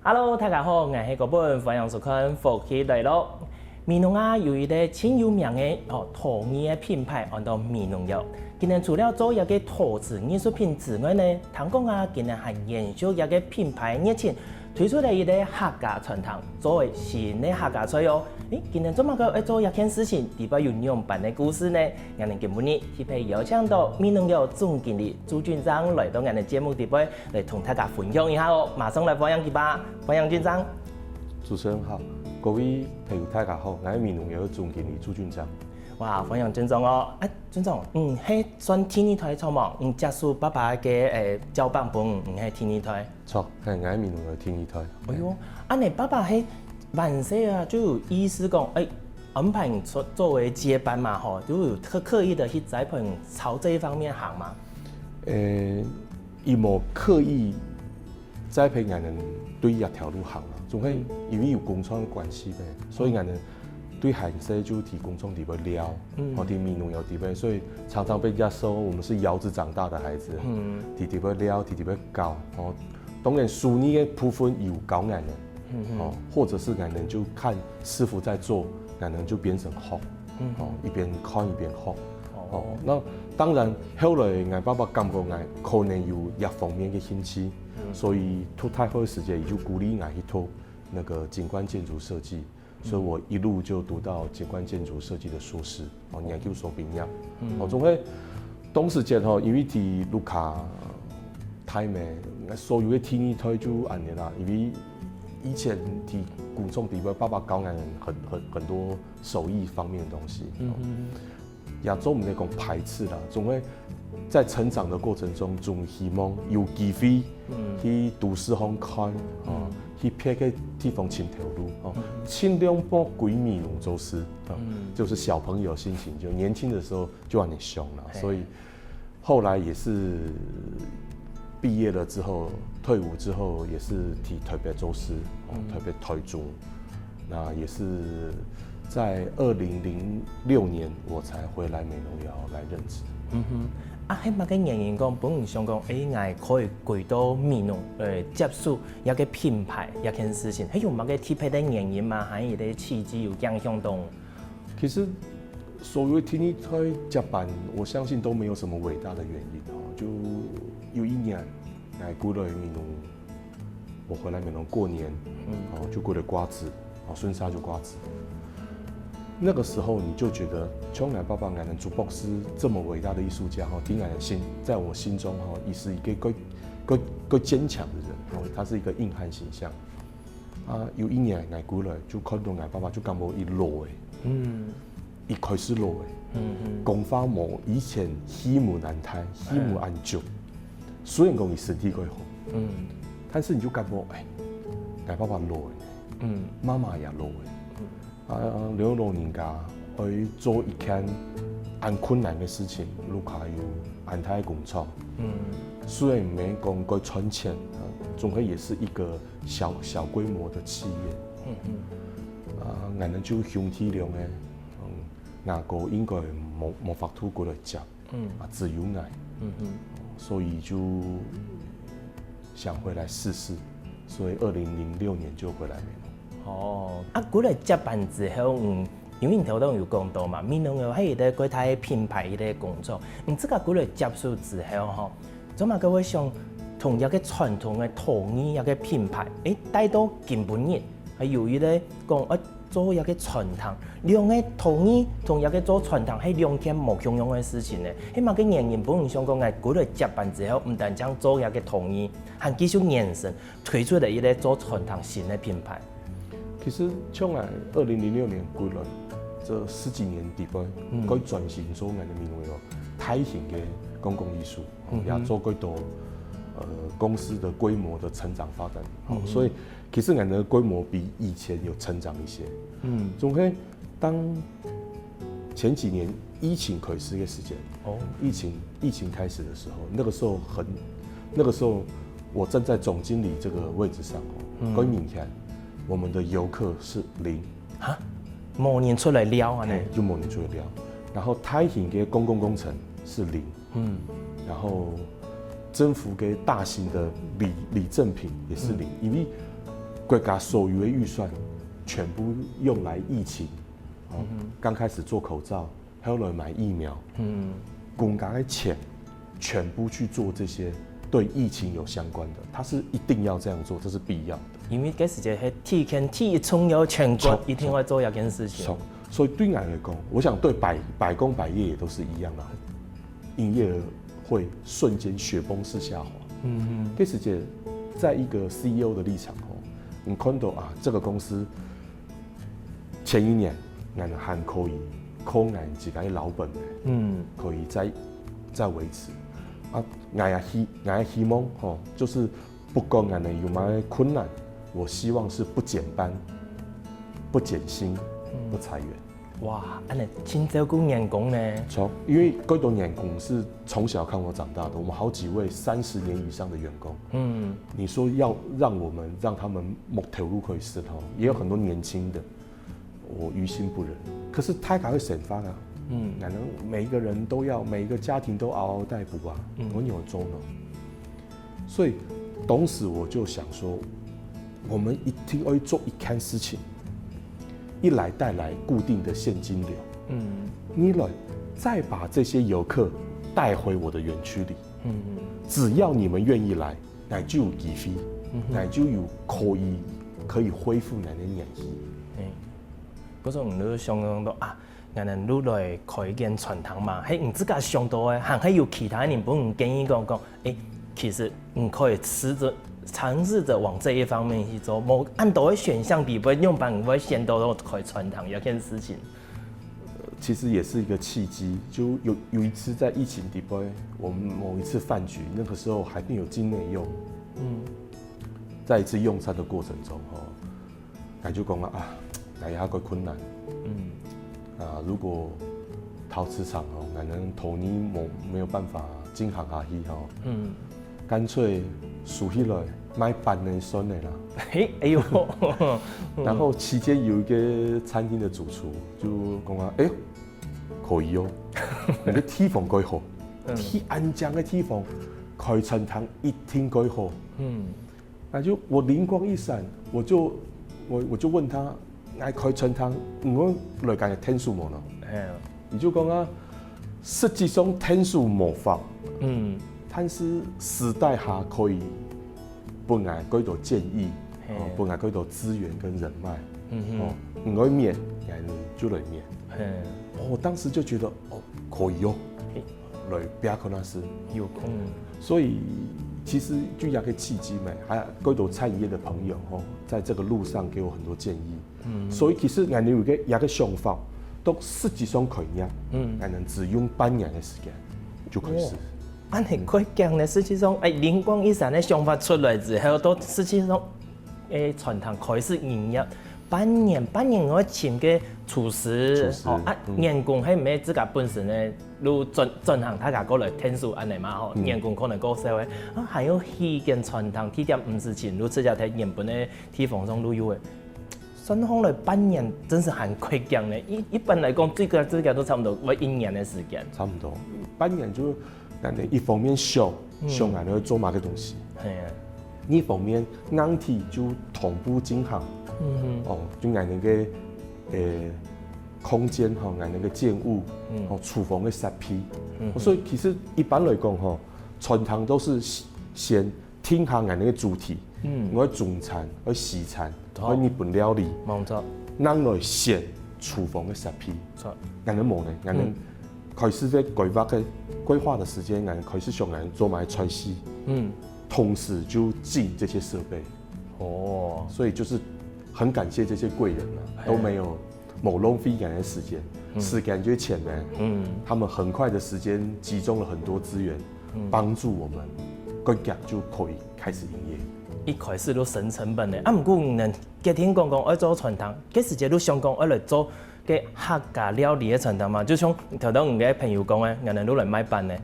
Hello， 大家好，我是嗰本欢迎收看福氣來咯。美濃啊有一個很有名的陶藝的品牌，叫做美濃窯。今年除了做一個陶瓷藝術品之外呢，聽講啊，今年還延續一個品牌熱情，推出了一個客家傳統，作為新的客家菜哦。今年做乜個做一件事情，底部有兩版的故事呢？我哋今日特別邀請到美濃窯總經理朱俊章來到我哋節目底部來同大家分享一下哦。馬上來歡迎佢吧，歡迎俊章。主持人好，各位朋友大家好，我係美濃窯總經理朱俊章。哇，歡迎俊章哦！俊章，係算天二台錯冇？接受爸爸嘅交棒本，係天二台。錯，係我係美濃窯天二台。哎呦，你爸爸係萬歲啊，就有意思講，安排你作為接班嘛，吼，就有刻意的去栽培朝這一方面行嘛。伊冇刻意栽培我們對一條路行啦，總係因為有工廠嘅關係唄，所以我們對韓式就提工廠地位料，提美濃窯地位，所以常常被人家說我們是窯子長大的孩子，提地位料，提地位高，當然屬你嘅部分有教我們，或者是我們就看師傅在做，我們就變成學，一邊看一邊學，那當然後來我爸爸感覺我可能有一方面嘅興趣，所以讀大學嘅時間，也就鼓勵我去讀那個景觀建築設計。所以我一路就讀到景觀建築設計的碩士，研究所畢業。總係當時間因為喺盧卡太美，所有嘅天二台就安尼啦。因為以前喺工廠地位，爸爸教我們很多手藝方面的東西。亞洲唔係講排斥啦，總係在成長的過程中，總希望有機會去都市方看，去撇個地方尋條路，盡量不歸美濃做事，就是小朋友心情，就年輕的時候就很凶了，所以後來也是畢業了之後，退伍之後也是替台北做事，台北台中，那也是在2006年我才回來美濃窯來任職。喺乜嘅原因講，本人想講，我可以回到美濃接觸一個品牌一件事情，係有乜嘅特別嘅原因嘛？還有啲契機有影響到？其實所謂天二台接班，我相信都沒有什麼偉大的原因。就有一年，過來美濃，我回來美濃過年，就過來瓜子，孫沙就瓜子。那個時候你就覺得，像我爸爸、我們朱博士這麼偉大的藝術家，在我心中也是一個堅強的人，他是一個硬漢形象。有一年我過來就看到我爸爸就感覺一落一開始落講法冇以前耳目難睇、耳目眼足，雖然講佢身體幾好，但是你就感覺我爸爸落媽媽也落兩老人家去做一件很困難的事情，盧卡有安泰工廠，雖然沒講過賺錢，總係也是一個小規模的企業，我們就兄弟倆外國應該冇法度過來接，只有我，所以就想回來試試，所以2006年就回來美濃。過來接班之後，因為你頭先有講到嘛，美濃窯係一個國泰品牌一個工作，這個過來接觸之後，怎麼佢會想同一個傳統嘅陶藝一個品牌，帶到根本人，係由於咧講做一個傳統，兩個陶藝同一個做傳統係兩件冇共用嘅事情咧。起碼嘅原因，本人想講，過來接班之後，唔單將做一個陶藝，還繼續延伸推出嚟一個做傳統新嘅品牌。其實像我2006年過來，這10幾年底部，佢轉型做我哋美濃窯大型嘅公共藝術，也做幾多公司的規模的成長發展，所以其實我哋嘅規模比以前有成長一些。總係當前幾年疫情開始嘅時間，疫情開始嘅時候，那個時候我站在總經理這個位置上，佢明顯。我們的遊客是0，冇人出來撩啊！就冇人出來撩。然後大型嘅公共工程是0，然後政府嘅大型的禮贈品也是0，因為国家所有的预算全部用来疫情，刚开始做口罩，后来买疫苗，公家的钱全部去做这些对疫情有相关的，它是一定要这样做，这是必要的。因为这时间是体重要全国一定会做一件事情。所以对我来讲，我想对百工百业也都是一样的，营业额会瞬间雪崩式下滑。这时间在一个 CEO 的立场你看到啊，这个公司前一年俺还可以扣俺几个老本的，可以再维持。啊，俺希望就是不管俺有咩困难，我希望是不减班、不减薪、不裁员。哇，安尼真照顾员工呢？错，因为这种员工是从小看我长大的，我们好几位30年以上的员工。你说要让他们某条路可以失头，也有很多年轻的，我于心不忍。可是太敢会审发啊，可能每一个人都要，每一个家庭都嗷嗷待哺啊，我有周呢。所以当时我就想说，我们一定要做一件事情。一来带来固定的现金流，二来再把这些游客带回我的园区里，只要你们愿意来，那就有机会，那就有可以恢复咱的年纪。嗰种你想讲到啊，咱哋愈来开一间传统嘛，喺唔自家想到嘅，还有其他人不建议讲，其实可以尝试着往这一方面去做，某按到的选项比不会用版，不会先都可以传统有件事情。其实也是一个契机，就有一次在疫情底部，我们某一次饭局，那个时候还没有境内用，在一次用餐的过程中，我就讲啊，那也个困难，如果陶瓷厂可能头年没有办法进行下去干脆数起来买办的算的啦。哎呦！然后期间有一个餐厅的主厨就讲啊，可以哦，那个地方改好，安江的地方开餐厅一定改好。那就我灵光一闪，我就问他，爱开餐厅，我来讲天数冇咯。你就讲啊，实际上天数冇法。但是时代下可以本来嗰度建议，本来嗰度资源跟人脉，唔可以面，人就来面。我当时就觉得可以来不要可能是有空。所以其实就有个契机嘛，还嗰度餐饮业的朋友在这个路上给我很多建议。所以其实俺有一个想法，都实际上可以俺能只用半年的时间就可以实施。安尼快讲呢，实际上灵光一闪的想法出来之后，都实际上传统开始营业。半年我请个厨师员工喺唔係自家本身呢，如進行他家過來天數安尼嘛員工可能過少嘅還有迄間傳統地點唔是錢，如此就睇原本嘅地方上都有嘅。算講來半年真是很快講呢，一般來講最個都差唔多1年嘅時間。差唔多半年就。一方面想俺要做嘛个东西，一方面硬体就同步进行，就俺那个空间俺那个建物，厨房的设备，所以其实一般来讲传统都是先听下俺那个主题，我中餐、我西餐、我日本料理，冇錯，咱来选厨房的设备，俺们冇呢，俺们。开始在规划的时间，俺开始想俺做买川西，同时就进这些设备，所以就是很感谢这些贵人都没有某浪费俺的时间就是钱呢，他们很快的时间集中了很多资源，帮助我们，国家就可以开始营业。一开始都省成本的，不过人家听讲要做传统，这时间都想讲要来做。嘅客家料理嘅程度嘛，就像頭頭我嘅朋友講咧，人哋都嚟買飯咧，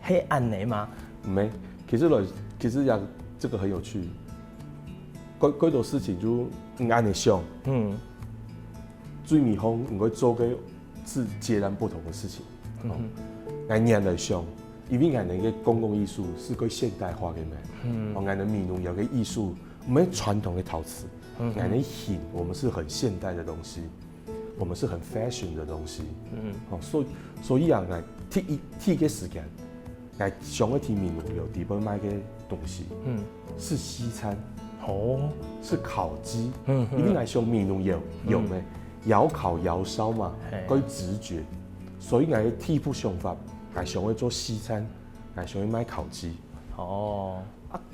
係安尼嘛？沒，其實也這個很有趣，嗰種事情就按你想，最尾後我做嘅是截然不同的事情，按人嚟想，因為俺哋嘅公共藝術是個現代化嘅嘛，俺哋民眾有個藝術我们传统的陶瓷，俺的hình我们是很现代的东西，我们是很 fashion 的东西，所以啊，俺剃个时间，俺上个提面有地方买个东西，是西餐，是烤鸡，因为俺上面有咩，窑烤窑烧嘛，关于直觉，所以俺的剃布想法，俺想要做西餐，俺想要买烤鸡，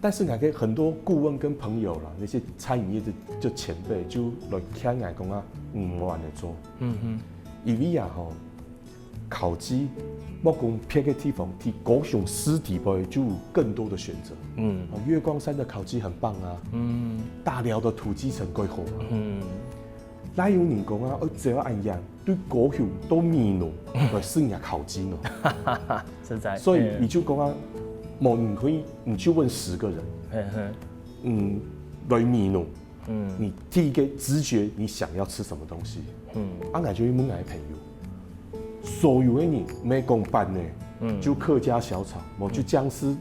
但是俺个很多顾问跟朋友啦，那些餐饮业的前辈就来听俺讲啊，唔玩的做，因为啊吼，烤鸡，莫讲偏个地方，提高雄湿地杯就有更多的选择，月光山的烤鸡很棒啊，大寮的土鸡城最好啊，哪有人讲啊，只要按样对高雄都面咯，来试下烤鸡咯，实在，所以你就讲啊。你可以，你去问10个人，来面咯，你第一个直觉你想要吃什么东西，俺就会问俺朋友，所有的人没讲办呢，就客家小炒，我就姜丝，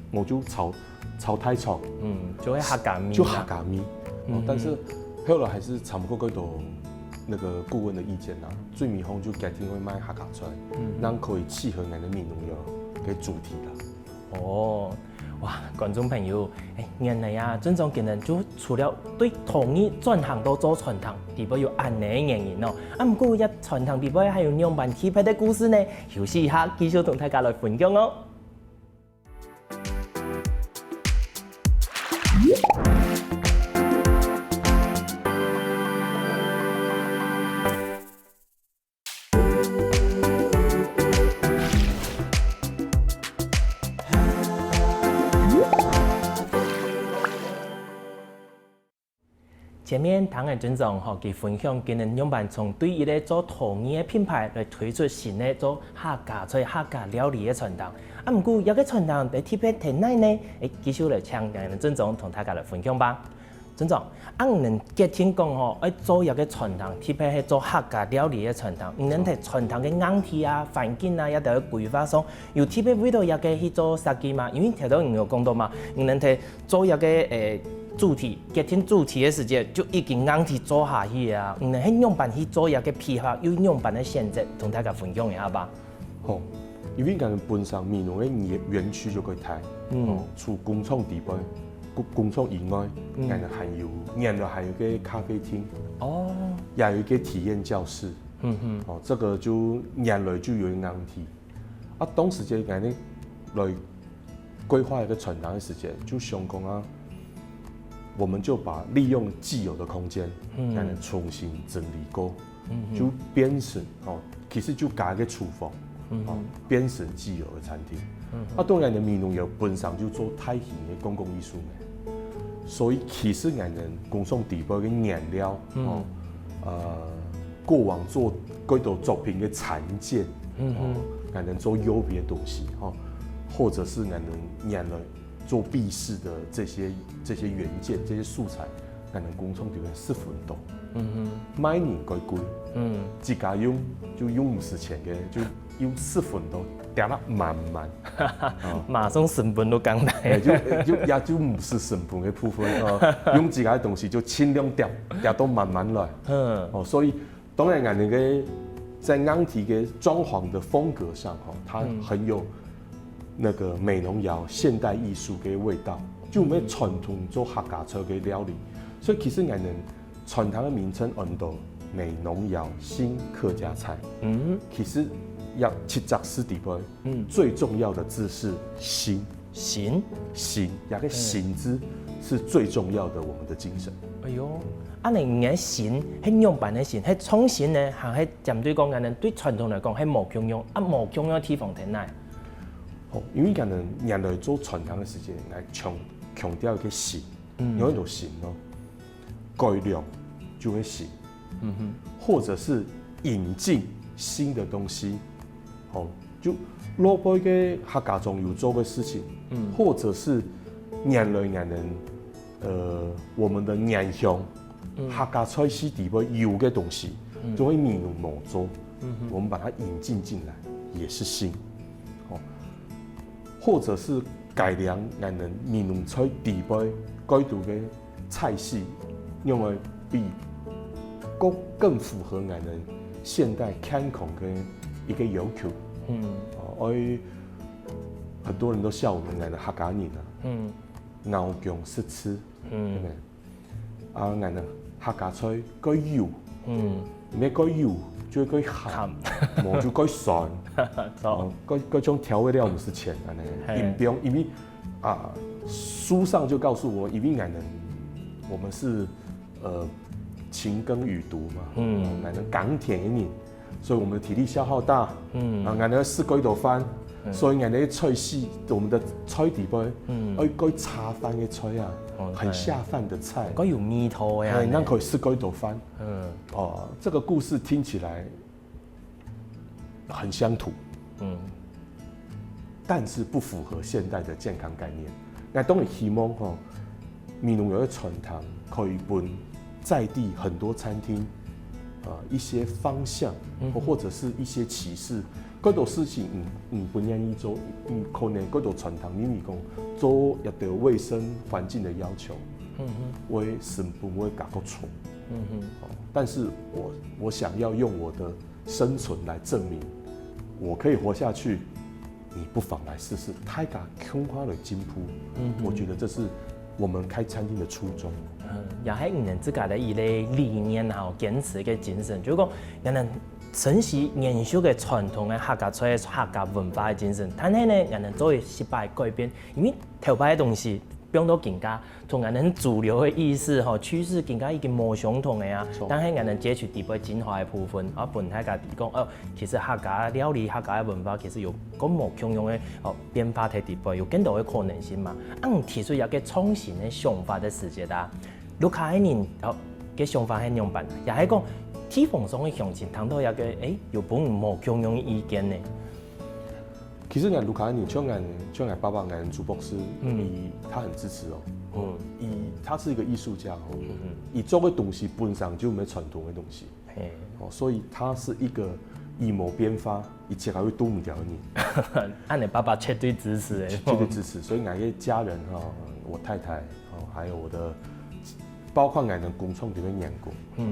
我就炒太炒，就会客家面，就客家面，但是后来还是差不多那个顾问的意见啦，最迷红就改天会卖客家菜，让可以契合俺的面农药给主题啦。哇！观众朋友，原来啊，正宗今日就除了对陶艺转行到做传统，地方有安尼的原因哦。不过一传统地方还有两万铁皮的故事呢。休息一下，继续同大家来分享哦。前面唐人郑总佢分享今日样板从对一个做陶艺的品牌来推出新的做客家菜、客家料理的传统。不过有个传统在特别挺耐呢，继续来请唐人郑总同大家来分享吧。郑总，能结听讲做一个传统，特别是做客家料理的传统，能睇传统的硬体啊、环境啊，也得规划上，有特别为到一个去做设计嘛？因为听到有讲到嘛，能睇做一个主题，决定主题的时间就已经硬体做下去啊！喺样板去做一个批发，有样板的选择，同大家分享一下吧。好，因为我们本身面农的园区就可以睇，除工厂地边，工厂以外，我们还有个咖啡厅，也有一个体验教室，这个就原来就有硬体，当时间我们来规划一个传统的时间，就想讲啊。我们就利用既有的空间，重新整理过，就变成其实就加一个厨房，变成既有的餐厅。当然的面农业本身就做大型的公共艺术的，所以其实我们工商地方的颜料，过往做几道作品的残件，我们做优别的东西，或者是我们原来。做壁饰的这些原件、这些素材，可能工厂里面10分多，每年贵，自家用就用50钱嘅，就用10分多，掉得慢，马上成本都降低，也就不是成本的部分用自家的东西就尽量掉到慢慢来，所以当然我们嘅在硬体嘅装潢的风格上，它很有。那个美浓窑现代艺术嘅味道，就我们传统做客家菜嘅料理，所以其实我们传统的名称叫做美浓窑新客家菜。其实要714地方，最重要的字是新，那个新字是最重要的我们的精神。哎呦，你嘅新，係样板嘅新，係创新呢，还係针对讲人对传统来讲係冇共用，冇共用嘅地方喺哪？因为可能原来做传统的时间，来强调一个新，有一种新改良就会新，或者是引进新的东西，就老辈嘅客家中有做的事情，或者是原来我们的原乡客家菜系地方有的东西，就会面农冇做，我们把它引进进来，也是新。或者是改良我们面农菜地方改道嘅菜系，用来比更符合俺们现代健康的一个要求。而很多人都笑我们俺的客家人啊，牛强食痴，对不对？啊，俺的客家菜改油，咩改油就改鹹，冇就改酸，改种调味料唔是钱，安尼，饮标，因为啊，书上就告诉我，因为俺们我们是勤耕雨读嘛，俺们港铁人，所以我们的体力消耗大，啊，俺们吃几道饭。所以俺的菜系，我们的菜底杯，改茶饭的菜啊，很下饭的菜，改有味道呀，那可以吃改道饭。这个故事听起来很乡土，但是不符合现代的健康概念。那当然希望哈，闽南有的传统可以分在地很多餐厅，一些方向，或者是一些启示。嗰道事情不愿意做，可能嗰道传统因为讲做一条卫生环境的要求，会成本会搞个错，但是我想要用我的生存来证明我可以活下去，你不妨来试试。太家空花的金铺，我觉得这是我们开餐厅的初衷。也係唔能自家的一类理念吼，坚持嘅精神，就是讲人能承袭延续嘅传统嘅客家菜、客家文化嘅精神，但係呢，人能做失敗改變，因為頭擺嘅東西，比如講更加同人能主流嘅意識吼趨勢更加已經冇相同嘅啊，但係人能截取底部精華嘅部分，而本大家提講其實客家料理、客家嘅文化其實有咁冇共用嘅變化喺底部，有更多嘅可能性嘛，提出一個創新嘅想法嘅時節啦。陸客嘅人嘅想法係兩版，也係講地方上嘅鄉親談到一個有本冇共用嘅意見呢。其實俺陸客人，像俺爸爸、俺朱博士，他很支持哦。他是一個藝術家哦，以做嘅東西本上就沒傳統嘅東西，所以他是一個以某編發，一切還會多唔掉你。按你爸爸絕對支持誒，絕對支持。所以俺嘅家人哈，我太太還有我的。包括俺的工廠里面員工，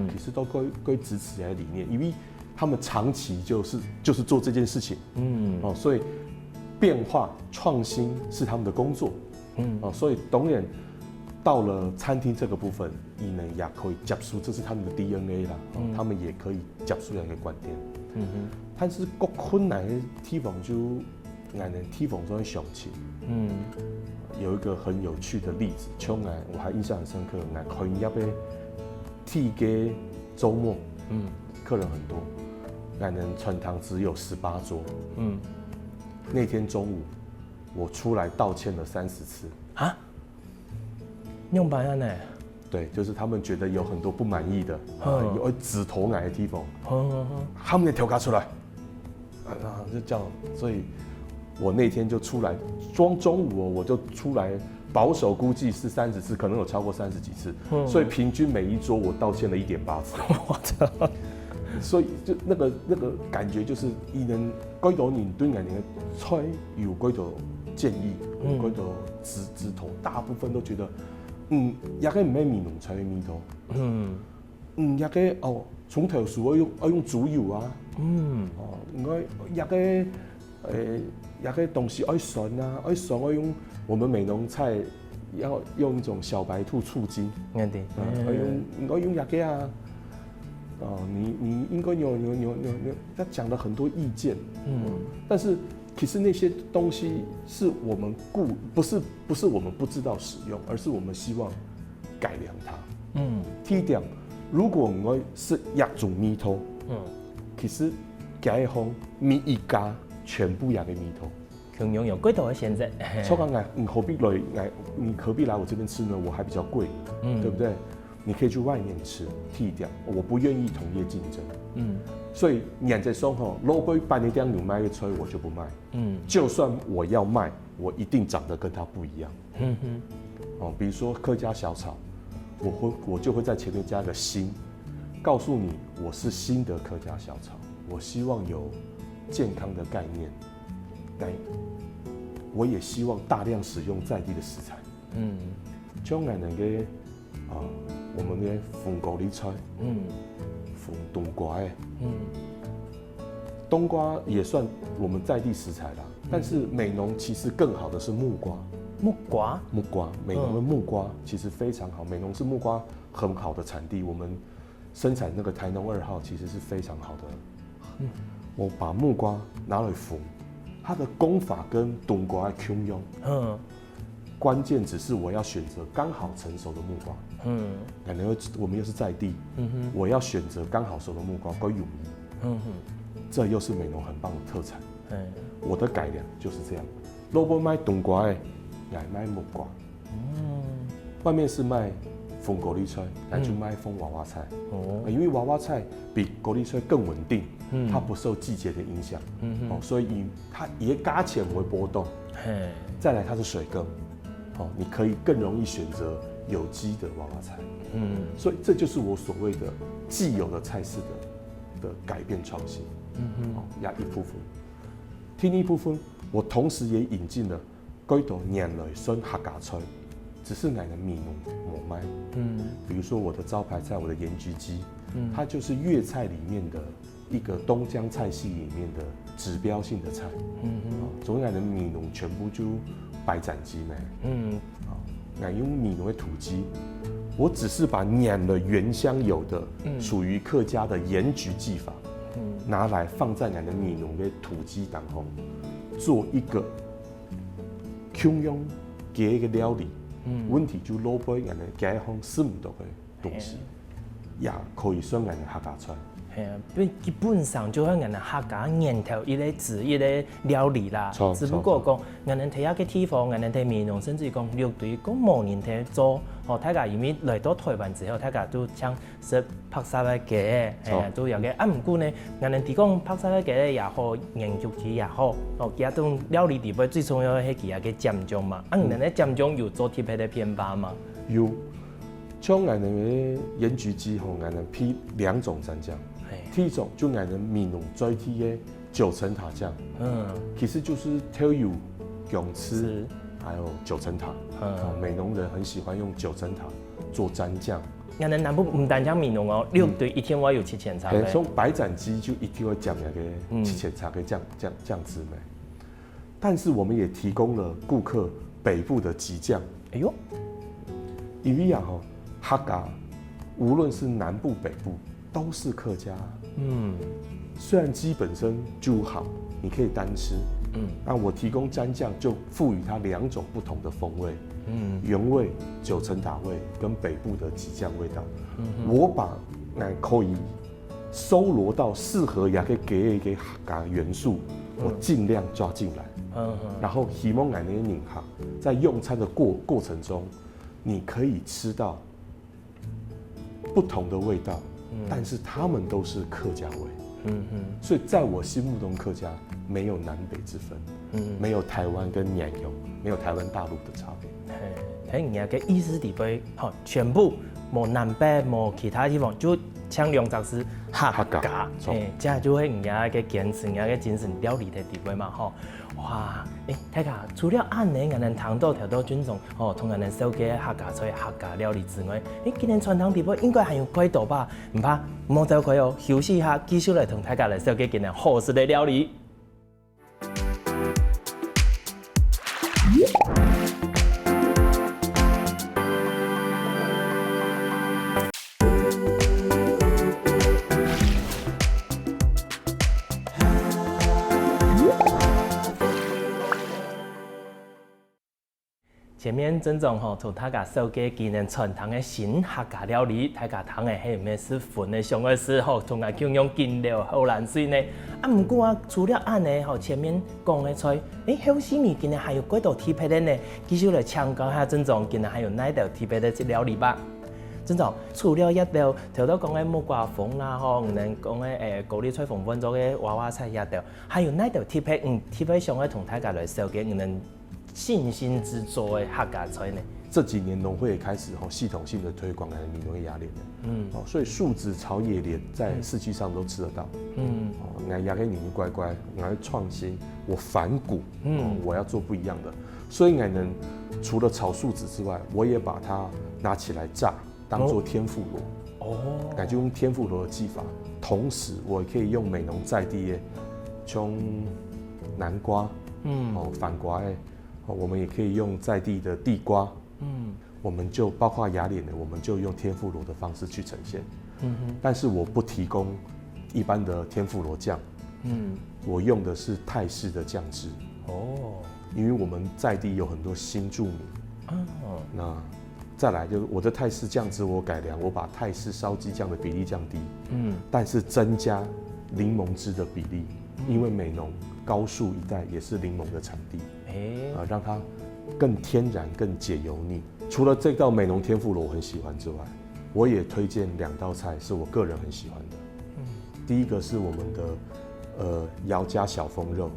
其實都該支持嘅理念，因為他們長期就是做這件事情，所以變化創新是他們的工作，所以當然到了餐廳這個部分，他們也可以接受，這是他們的 DNA 啦，他們也可以接受一個觀點，但是更困難的地方就俺的地方上的鄉親，有一個很有趣的例子，像我還印象很深刻，俺開業的地嘅週末，客人很多，俺的傳堂只有18桌，那天中午我出來道歉了30次啊，用白呢？對，就是他們覺得有很多不滿意的，有指頭俺的地方，他們也調價出來，就這樣，所以。我那天就出來，中午我就出來，保守估計是30次，可能有超過30幾次，所以平均每一桌我道歉了1.8次。我操！所以就那個感覺就是，伊能幾多年對俺的菜有幾多建議，有幾多指頭，大部分都覺得，也個唔係闽南菜的味道，也個從頭數要用豬油啊，應該也個。也個東西愛酸啊，愛酸要用我們美濃菜要用一種小白兔醋精，應該用也個啊，你應該有，他講了很多意見，但是其實那些東西是我們不是我們不知道使用，而是我們希望改良它。第一點，如果我是一種味道，其實改方每一家。全部也嘅味道，共用有幾多嘅選擇？錯講你何必來我這邊吃呢？我還比較貴，對不對？你可以去外面吃，剔掉。我不願意同業競爭，所以人在說吼，老闆把你當牛賣嘅菜，我就不賣，就算我要賣，我一定長得跟他不一樣，比如說客家小炒，我就會在前面加個新，告訴你我是新的客家小炒，我希望有健康的概念，我也希望大量使用在地的食材。將俺哋嘅我们的凤高丽菜，凤冬瓜的，冬瓜也算我们在地食材啦。但是美浓其实更好的是木瓜。木瓜，美浓的木瓜其实非常好。美浓是木瓜很好的产地，我们生产那个台农2号其实是非常好的。我把木瓜拿来缝，它的功法跟冬瓜的共用。关键只是我要选择刚好成熟的木瓜。感觉我们又是在地，我要选择刚好熟的木瓜，够容易。这又是美浓很棒的特产。我的改良就是这样，如果卖冬瓜的，也卖木瓜。外面是卖风高丽菜，那就卖风娃娃菜。因为娃娃菜比高丽菜更稳定，它不受季节的影响。所以它也价钱不会波动。再来，它是水耕，你可以更容易选择有机的娃娃菜。所以这就是我所谓的既有的菜式的改变创新。也一部分，另一部分，我同时也引进了几道年来选客家菜，只是奶的米浓抹麦。比如说我的招牌菜，我的盐焗鸡，它就是粤菜里面的一个东江菜系里面的指标性的菜。总奶的米浓全部就白斩鸡没。奶用米浓的土鸡，我只是把碾了原乡有的属于客家的盐焗技法。拿来放在俺的米浓的土鸡当中，做一个共用嘅一个料理。问题就落喺俺的街坊吃唔到的东西，也可以算俺的客家菜。因为基本上就係人哋客家年頭一個字一個料理啦，只不過講人哋睇一個地方，人哋睇面容，甚至講六對講冇人睇做，大家因為來到台灣之後，大家都想食拍沙拉雞，都有嘅。唔過呢，人哋提供拍沙拉雞也好，鹽焗雞也好，其他種料理地方最重要係其他嘅醬醬嘛。人哋醬醬有做特別嘅偏巴嘛？有，像俺的鹽焗雞和俺的批2種蘸醬。第一種就俺的米濃最低的九層塔醬，其實就是挑有蕹翅，還有九層塔。美濃人很喜歡用九層塔做蘸醬。俺哋南部唔單止米濃哦，6對一天我有7000茶。從白斬雞就一定會講那個7000茶嘅醬汁咩？但是我們也提供了顧客北部的雞醬。哎呦，因為啊客家無論是南部北部。都是客家。雖然雞本身就好，你可以單吃。但我提供蘸醬就賦予它2種不同的風味。原味、九層塔味跟北部的雞醬味道。我把可以搜羅到適合也可以給一個客家元素，我盡量抓進來。然後希望那些人哈，在用餐的過程中，你可以吃到不同的味道。但是他們都是客家味，所以在我心目中，客家沒有南北之分，沒有台灣跟南洋，沒有台灣大陸的差別。喺人家嘅意思地位，全部冇南北冇其他地方，就像兩隻是客家，這就係人家嘅堅持，人家嘅精神料理嘅地位嘛，哇！睇下除了按呢，人哋糖豆條到尊重，同人哋手嘅客家菜、客家料理之外，今年傳統地位應該還有幾道吧？唔怕，冇走開哦，休息一下，繼續嚟同大家嚟手嘅今年好食嘅料理。前面郑总同大家手嘅今年傳統嘅新客家料理，大家睇嘅係咩是粉嘅上嘅時候，同埋共用金料好難水呢。唔過除了按呢，前面講嘅菜，好西米今年還有幾道特別嘅呢？繼續嚟請教下郑總，今年還有哪道特別嘅料理吧？郑總，除了一道頭都講嘅木瓜鳳啦，我哋講嘅高麗菜鳳粉咗嘅娃娃菜一道，還有哪道特別特別上嘅同大家嚟手嘅我哋信心之作的客家菜呢？這幾年農會也開始系統性的推廣米濃嘅鴨蓮，所以樹子炒野蓮在市區上都吃得到。我要給你乖乖，我要創新，我反骨，我要做不一樣的。所以我能除了炒樹子之外，我也把它拿起來炸，当做天妇罗。就用天妇罗的技法，同时我也可以用美浓在地的，像南瓜，反瓜的，我们也可以用在地的地瓜，我们就包括雅典的，我们就用天妇罗的方式去呈现。但是我不提供一般的天妇罗酱，我用的是泰式的酱汁。因为我们在地有很多新住民，那再来就是我的泰式酱汁我改良，我把泰式烧鸡酱的比例降低，但是增加柠檬汁的比例，因为美浓高树一带也是柠檬的产地，让它更天然、更解油腻。除了这道美浓天妇罗我很喜欢之外，我也推荐2道菜是我个人很喜欢的。第一个是我们的姚家小丰肉，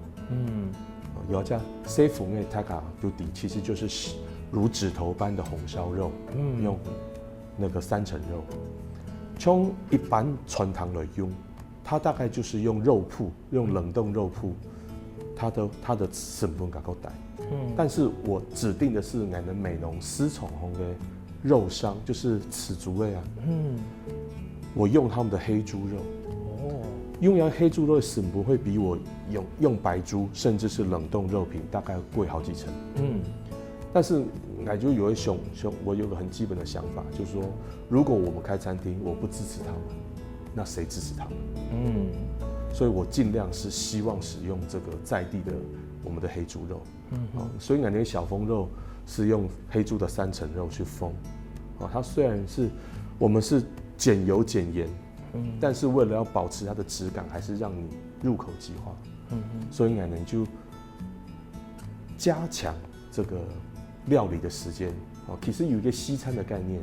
姚家西府内塔卡都底其实就是如指头般的红烧肉，用那个3层肉，从一般传统来用，它大概就是用肉铺，用冷冻肉铺，它的成本较大，但是我指定的是俺的美浓丝虫红的肉商，就是此族类啊，我用他们的黑猪肉，用黑猪肉的成本会比我用白猪甚至是冷冻肉品大概贵好几成，但是我就有一我有个很基本的想法，就是说，如果我们开餐厅，我不支持他们，那谁支持他们？所以我尽量是希望使用这个在地的我们的黑猪肉，所以我那小丰肉是用黑猪的3层肉去封，它虽然是我们是减油减盐，但是为了要保持它的质感，还是让你入口即化，所以我们就加强这个料理的时间，其实有一个西餐的概念，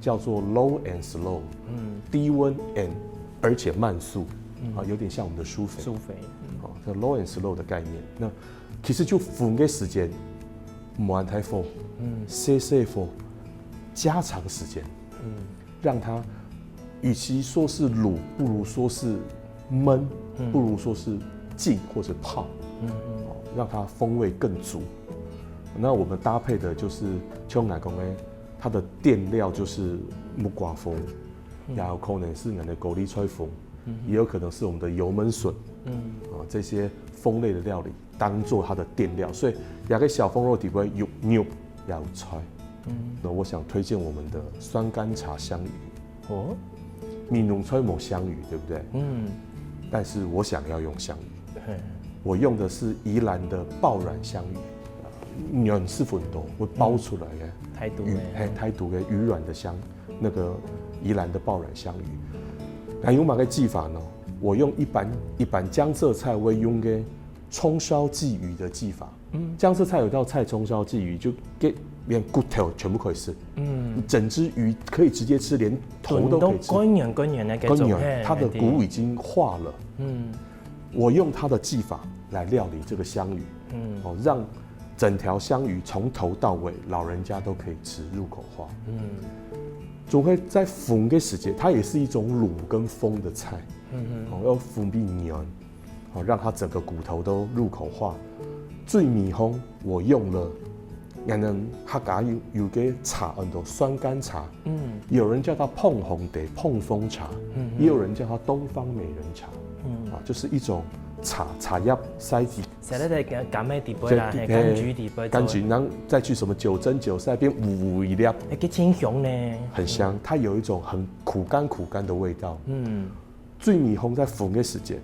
叫做 low and slow，低温 and 而且慢速，有点像我们的舒肥，这 low and slow 的概念。那其实就分个时间，慢太放，细细放，加长时间，让它与其说是卤，不如说是焖，不如说是浸或者泡，让它风味更足。那我们搭配的就是像奶公诶，它的垫料就是木瓜风，也有可能是我们的狗力吹风，也有可能是我们的油焖笋，这些风类的料理当做它的垫料，所以两个小风肉底部有牛，也有菜。那我想推荐我们的酸甘茶香鱼。闽农吹某香鱼，对不对？但是我想要用香鱼，我用的是宜兰的爆卵香鱼，软是很多会包出来的，台独的鱼软的香，那个宜兰的爆卵香鱼。那用哪个技法呢？我用一般江浙菜会用个葱烧鲫鱼的技法。江浙菜有道菜葱烧鲫鱼，就连骨头全部可以吃。整只鱼可以直接吃，连头都可以吃。干软的那种，它的骨已经化了。我用它的技法来料理这个香鱼，让整条香鱼从头到尾，老人家都可以吃，入口化。总会在缝的时间，它也是一种卤跟风的菜。要封闭黏，让它整个骨头都入口化。最米烘我用了，俺们客家有个茶，很多酸甘茶。有人叫它碰红茶、碰风茶，也有人叫它东方美人茶。就是一种茶叶塞子，现在在甘咩地杯啦，柑橘地杯，柑橘，然后再去什么九蒸九晒变五一粒，个清香呢，很香，它有一种很苦甘的味道。最米烘在烘的时间，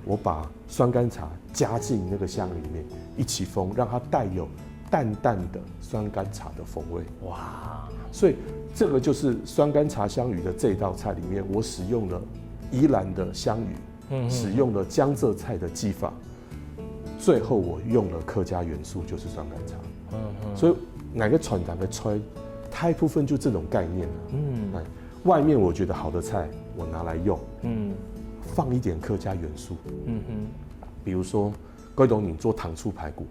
我把酸甘茶加进那个香里面一起烘，让它带有淡淡的酸甘茶的风味。哇！所以这个就是酸甘茶香鱼的这道菜里面，我使用了宜兰的香鱼。使用了江浙菜的技法，最后我用了客家元素，就是酸甘茶。所以哪个传统的吹，它一部分就这种概念了。外面我觉得好的菜，我拿来用。放一点客家元素。比如说，贵东你做糖醋排骨，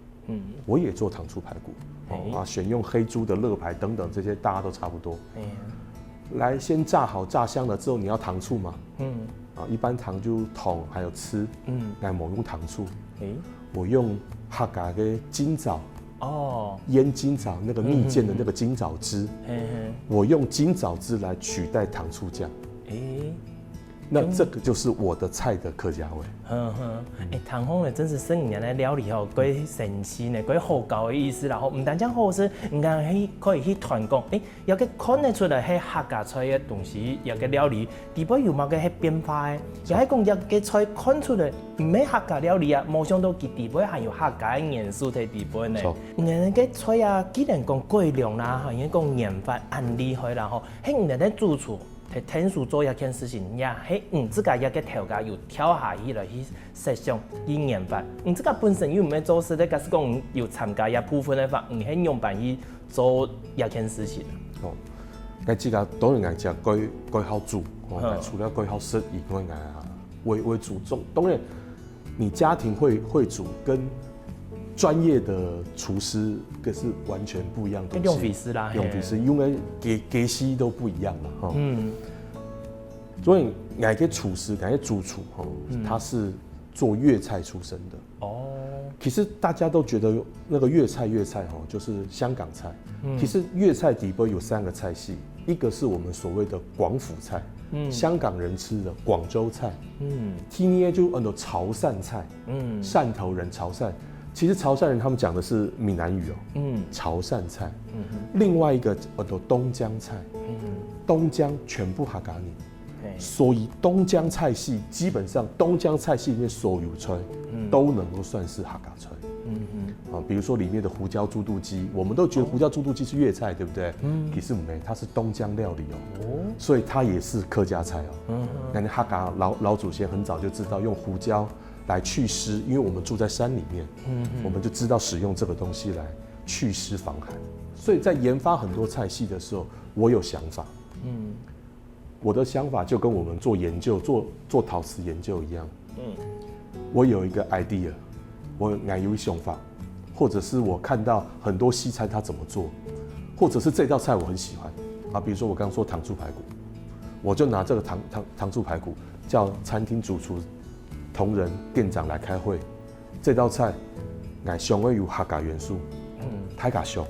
我也做糖醋排骨。选用黑猪的肋排等等，这些大家都差不多。来，先炸好炸香了之后，你要糖醋吗？一般糖就桶还有吃，来我用糖醋，我用客家的金枣哦，腌金枣那个蜜饯的那个金枣汁，我用金枣汁来取代糖醋酱。那这个就是我的菜的客家味。唐风呢，真是生年的料理哦，鬼神奇呢，鬼好搞的意思啦。唔单止好吃，唔讲可以去传讲，也个看得出来，迄客家菜的东西，也个料理，底部有冇个迄变化的，也系讲也个菜看出来，唔系客家料理啊，冇想到佢底部含有客家的元素喺底部呢。人个菜啊，既然讲改良啦，好像讲研发很厉害啦吼，迄唔人咧主厨。喺天数做一件事情，也喺自家一個頭家又跳下去來去實上去研發。自家本身又唔係做事咧，假使講要參加一部分嘅話，喺用辦去做一件事情。自家當然係改好煮，除了改好食以外，為主重。當然，你家庭會煮跟專業的廚師可是完全不一樣的東西。用ฝี師啦，用ฝี師，因為給西都不一樣嘛，所以哪個廚師，哪個主廚，他是做粵菜出身的。其實大家都覺得那個粵菜就是香港菜。其實粵菜底部有3個菜系，一個是我們所謂的廣府菜，香港人吃的廣州菜。聽呢就叫做潮汕菜，汕頭人潮汕。其實潮汕人他們講的是閩南語潮汕菜。另外一個叫做東江菜，東江全部客家語。所以東江菜系基本上，東江菜系裡面所有菜都能夠算是客家菜。比如說裡面的胡椒豬肚雞，我們都覺得胡椒豬肚雞是粵菜，對不對？其實沒，它是東江料理所以它也是客家菜那客家老祖先很早就知道用胡椒來祛濕，因為我們住在山裡面，我們就知道使用這個東西來祛濕防寒。所以在研發很多菜系的時候，我有想法。我的想法就跟我們做研究、做陶瓷研究一樣。我有一個 idea， 我有一想法，或者是我看到很多西餐它怎麼做，或者是這道菜我很喜歡比如說我剛剛說糖醋排骨，我就拿這個糖醋排骨叫餐廳主廚同仁店長來開會，這道菜我想要有客家元素，太家香，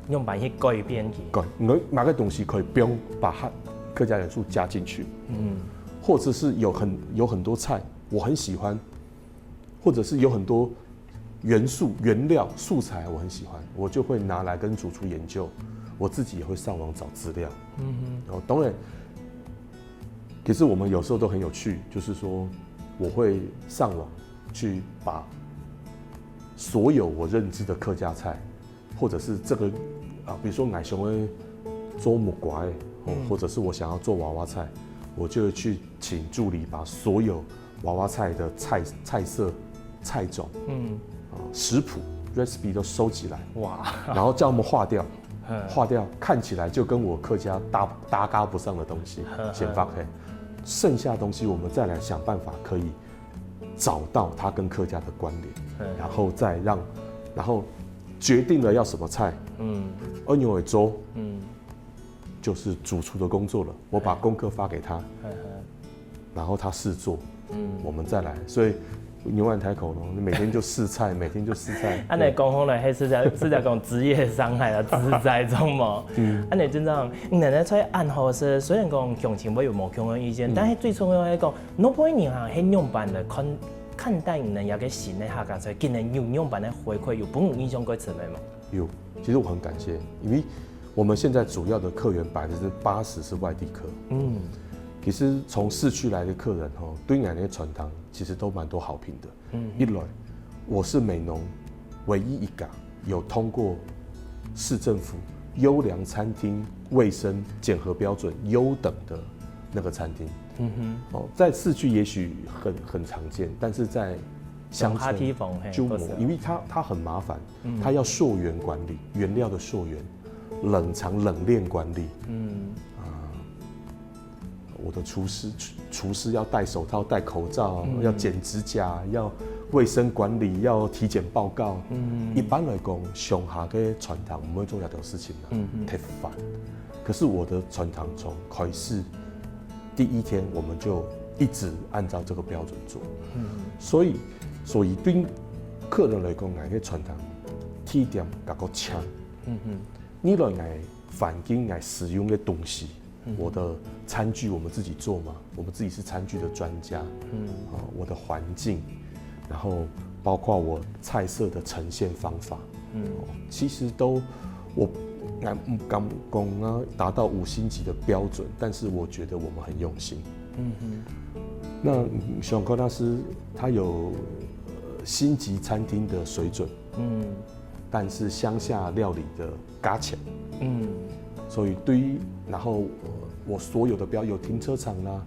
用辦去改變佢。我哪個東西可以不用把客家元素加進去，或者是有很多菜我很喜歡，或者是有很多元素、原料、素材我很喜歡，我就會拿來跟主廚研究，我自己也會上網找資料。當然，其實我們有時候都很有趣，就是說我會上網去把所有我認知的客家菜，或者是這個比如說我想要做木瓜或者是我想要做娃娃菜，我就會去請助理把所有娃娃菜的菜色、菜種、食譜 recipe 都收起來，然後叫他們畫掉，看起來就跟我客家搭嘎不上的東西，先放開，剩下的東西我們再來想辦法可以找到它跟客家的關聯，然後決定了要什麼菜，而牛尾粥，就是主廚的工作了。我把功課發給他，然後他試做，我們再來。所以牛丸台口你每天就試菜，每天就試菜。按你講好來，係是在講職業傷害啦，自在中嘛。按你真正，你哋在暗號是雖然講強情我有冇強嘅意見，但係最重要係講，攞半年行係用辦的看待你哋有個新的客家菜，今年有用辦的回饋，有不影響過吃味嗎？有，其實我很感謝，因為我們現在主要的客源80%是外地客。其實從市區來的客人對我哋傳統其實都蠻多好評的。一來，我是美濃唯一一家有通過市政府優良餐廳衛生檢核標準優等的那個餐廳。在市區也許很常見，但是在鄉村就冇，因為它很麻煩，它要溯源管理，原料的溯源。冷藏冷鏈管理，我的廚師要戴手套、戴口罩，要剪指甲，要衛生管理，要體檢報告。一般來講，上下嘅傳統唔會做這條事情啦，太煩。可是我的傳統從開始第一天，我們就一直按照這個標準做。所以對客人來講，我嘅傳統起点甲个请，你来爱环境爱使用的东西，我的餐具我们自己做嘛，我们自己是餐具的专家，我的环境，然后包括我菜色的呈现方法，其实都我俺不敢讲啊达到5星级的标准，但是我觉得我们很用心。那熊高大师他有星级餐厅的水准，但是乡下料理的加强，所以对于然后我所有的有停车场啦，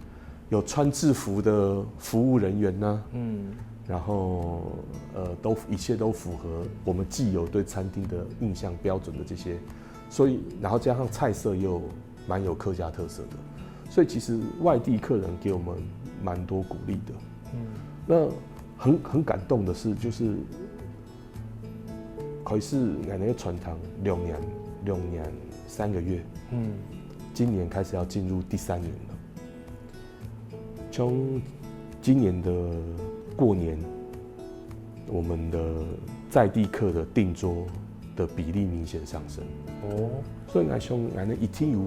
有穿制服的服务人员呐，然后一切都符合我们既有对餐厅的印象标准的这些，所以然后加上菜色又蛮有客家特色的，所以其实外地客人给我们蛮多鼓励的。那很感动的是，就是可是俺那个传堂6年3个月，今年开始要进入第3年了。从今年的过年，我们的在地客的订桌的比例明显上升。所以俺一定有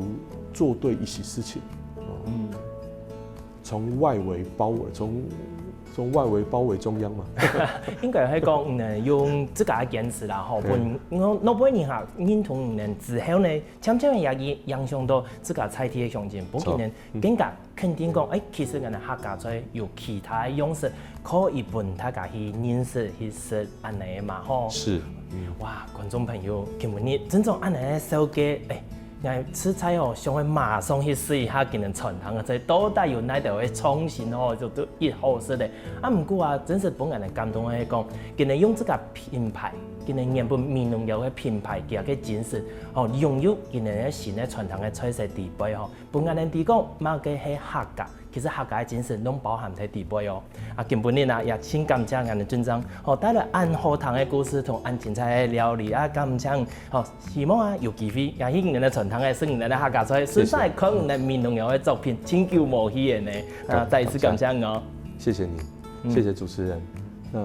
做对一些事情。从外围包围，从外围包围中央嘛。应该係講用自家堅持啦，吼，我每年下認同之後呢，漸漸也影響到自家菜體嘅上進，不過呢更加肯定講，其實我哋客家菜有其他嘅樣式，可以幫大家去認識、去食安尼嘛，吼。是。哇，觀眾朋友，今日真正安尼嘅手機，俺吃菜哦，想要马上去試一下今日傳統嘅菜，到底有哪條嘅創新哦，就都一好食的。不過啊，真是本人嘅感動係講，今日用這個品牌，今日原本閩農謠嘅品牌加嘅精神，擁有今日嘅新嘅傳統嘅菜色地位哦。本人哋講，乜嘅係客家，其實客家嘅精神都包含喺地位哦。今本日啊，也先感謝俺哋尊長，帶來安和堂嘅故事同安精彩嘅料理感謝，希望啊有機會也去俺哋傳統嘅食俺哋客家菜，順帶看俺哋閩農謠嘅作品，千秋無稀嘅呢。再一次感謝我。謝謝你，謝謝主持人，那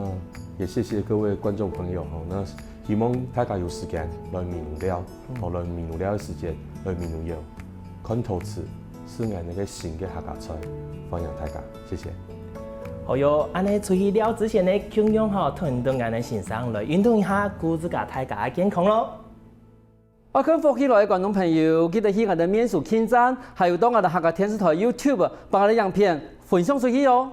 也謝謝各位觀眾朋友。那希望大家有時間來閩農寮，來閩農寮嘅時間來閩農謠，看陶瓷是俺哋嘅新嘅客家菜，歡迎大家，謝謝。好喲，安尼出去了之前呢，盡量團隊俺哋先生來運動一下，顧自家大家健康咯。看福起來嘅觀眾朋友，記得去我哋面書點讚，還有到我哋客家電視台 YouTube 把我哋影片分享出去哦。